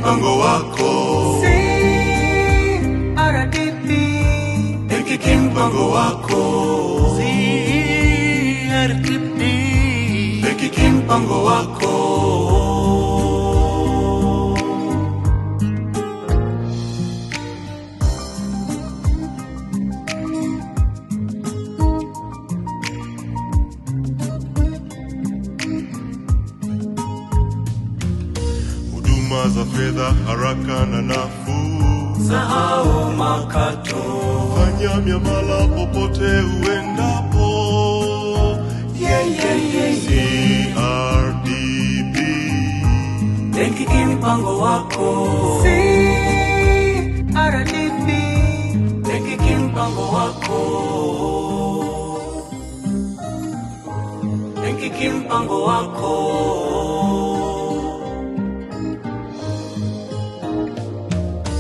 mpango wako. CRDB, Benki mpango wako. CRDB, Benki mpango wako. Huduma za fedha haraka na nafuu. sahau makato. Fanya miamala popote uendapo. CRDB, Benki mpango wako. CRDB, Benki mpango wako. Benki mpango wako.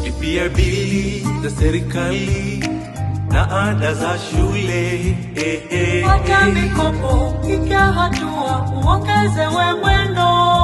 Lipia bili za serikali na ada za shule. Pata mikopo, piga hatua, uongezewe mwendo.